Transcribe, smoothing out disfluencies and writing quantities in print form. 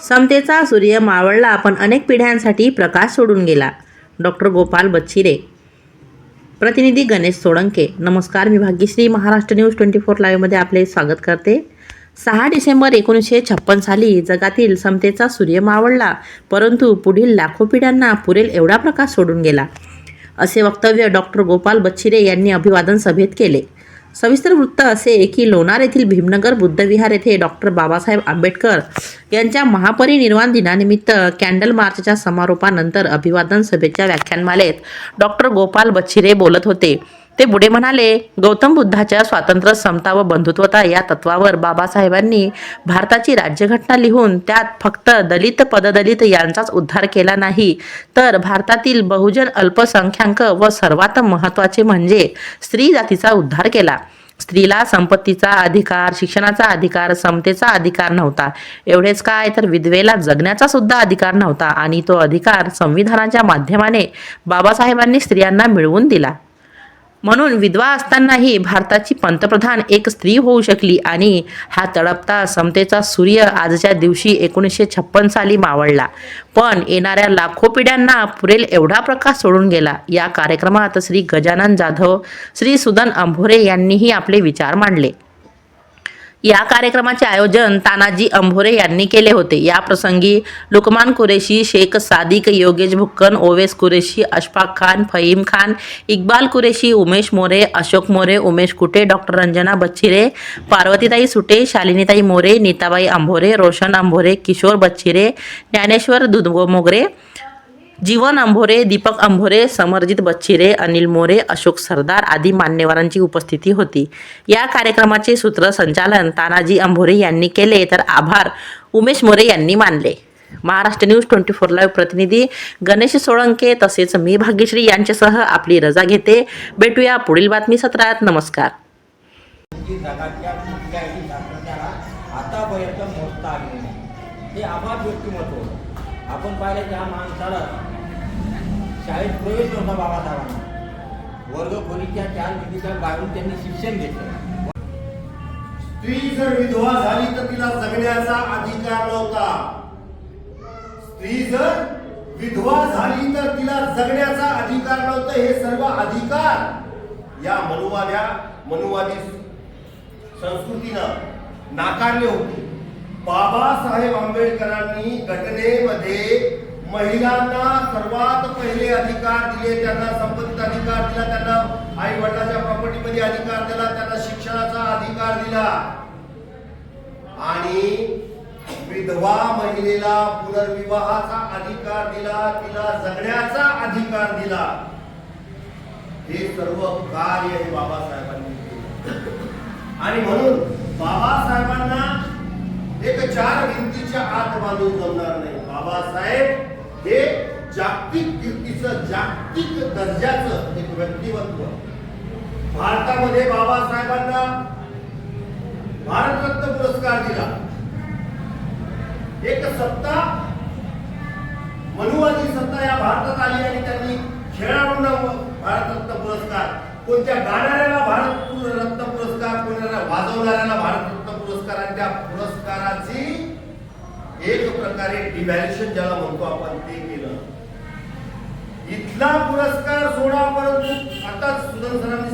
समतेचा सूर्य मावळला पण अनेक पिढ्यांसाठी प्रकाश सोडून गेला. डॉक्टर गोपाल बच्छिरे. प्रतिनिधी गणेश सोळंके. नमस्कार, मी भाग्यश्री. महाराष्ट्र न्यूज 24 लाईव्हमध्ये आपले स्वागत करते. 6 डिसेंबर 1956 साली जगातील समतेचा सूर्य मावळला, परंतु पुढील लाखो पिढ्यांना पुरेल एवढा प्रकाश सोडून गेला, असे वक्तव्य डॉक्टर गोपाल बच्छिरे यांनी अभिवादन सभेत केले. सविस्तर वृत्त असे की लोणार येथील भीमनगर बुद्धविहार येथे डॉक्टर बाबासाहेब आंबेडकर यांच्या महापरिनिर्वाण दिनानिमित्त कॅन्डल मार्चच्या समारोपानंतर अभिवादन सभेच्या व्याख्यानमालेत डॉक्टर गोपाल बच्छिरे बोलत होते. ते पुढे म्हणाले, गौतम बुद्धाच्या स्वातंत्र्य, समता व बंधुत्वता या तत्वावर बाबासाहेबांनी भारताची राज्यघटना लिहून त्यात फक्त दलित, पददलित यांचाच उद्धार केला नाही, तर भारतातील बहुजन, अल्पसंख्याक व सर्वात महत्त्वाचे म्हणजे स्त्री जातीचा उद्धार केला. स्त्रीला संपत्तीचा अधिकार, शिक्षणाचा अधिकार, समतेचा अधिकार नव्हता. एवढेच काय, तर विधवेला जगण्याचा सुद्धा अधिकार नव्हता आणि तो अधिकार संविधानाच्या माध्यमाने बाबासाहेबांनी स्त्रियांना मिळवून दिला. म्हणून विधवा असतानाही भारताची पंतप्रधान एक स्त्री होऊ शकली आणि हा तळपता समतेचा सूर्य आजच्या दिवशी 1956 साली मावळला, पण येणाऱ्या लाखो पिढ्यांना पुरेल एवढा प्रकाश सोडून गेला. या कार्यक्रमात श्री गजानन जाधव, श्री सुदन अंभोरे यांनीही आपले विचार मांडले. या कार्यक्रमाचे आयोजन तानाजी अंभोरे यांनी केले होते. या प्रसंगी लुकमान कुरेशी, शेख सादिक, योगेश भुक्कन, ओवेस कुरेशी, अशफाक खान, फहीम खान, इक्बाल कुरेशी, उमेश मोरे, अशोक मोरे, उमेश कुटे, डॉक्टर रंजना बच्छिरे, पार्वतीताई सुटे, शालिनीताई मोरे, नीताबाई अंभोरे, रोशन अंभोरे, किशोर बच्छिरे, ज्ञानेश्वर दुधमोगरे, जीवन अंभोरे, दीपक अंभोरे, समरजित बच्छिरे, अनिल मोरे, अशोक सरदार आदी मान्यवरांची उपस्थिती होती. या कार्यक्रमाचे सूत्रसंचालन तानाजी अंभोरे यांनी केले, तर आभार उमेश मोरे यांनी मानले. महाराष्ट्र न्यूज 24 लाईव्ह प्रतिनिधी गणेश सोळंके तसेच मी भाग्यश्री यांच्यासह आपली रजा घेते. भेटूया पुढील बातमी सत्रात. नमस्कार. आतापर्यंत मोजता आले नाही. हे आभार व्यक्तिमत्व. आपण पाहिलं की हा माणसाला शाळेत प्रवेश नव्हता बाबासाहेबांना. वर्गखोलीच्या 4 भिंतीच्या बाहेरून त्यांनी शिक्षण घेतलं. स्त्री जर विधवा झाली तर तिला जगण्याचा अधिकार नव्हता. स्त्री जर विधवा झाली तर तिला जगण्याचा अधिकार नव्हता. हे सर्व अधिकार या मनुवादी संस्कृतीनं नाकारले होते. बाबासाहेब आंबेडकरांनी घटनेमध्ये महिलांना सर्वात पहिले अधिकार दिले. त्यांना संपत्तीचा अधिकार दिला, त्यांना आई वडिलांच्या प्रॉपर्टीमध्ये अधिकार दिला, त्यांना शिक्षणाचा अधिकार दिला आणि विधवा महिलेला पुनर्विवाहाचा अधिकार दिला, तिला जगण्याचा अधिकार दिला. हे सर्व कार्य हे बाबासाहेबांनी केले आणि म्हणून बाबासाहेबांना एक 4 भिंतीच्या आत बांधून जमणार नाही. बाबासाहेब हे जागतिक कीर्तीचं, जागतिक दर्जाचं एक व्यक्तिमत्व. भारतामध्ये बाबासाहेबांना भारतरत्न पुरस्कार दिला. एक सत्ता, मनुवादी सत्ता या भारतात आली आणि त्यांनी खेळाडूंना भारतरत्न पुरस्कार, कोणत्या गाणाऱ्याला भारतरत्न पुरस्कार, कोणाला वाजवणाऱ्याला भारतरत्न पुरस्कार आणि त्या पुरस्काराची एक प्रकारे डिव्हॅल्युएशन ज्याला म्हणतो आपण ते केलं. इथला पुरस्कार सोडा, परंतु आता सुदन सरांनी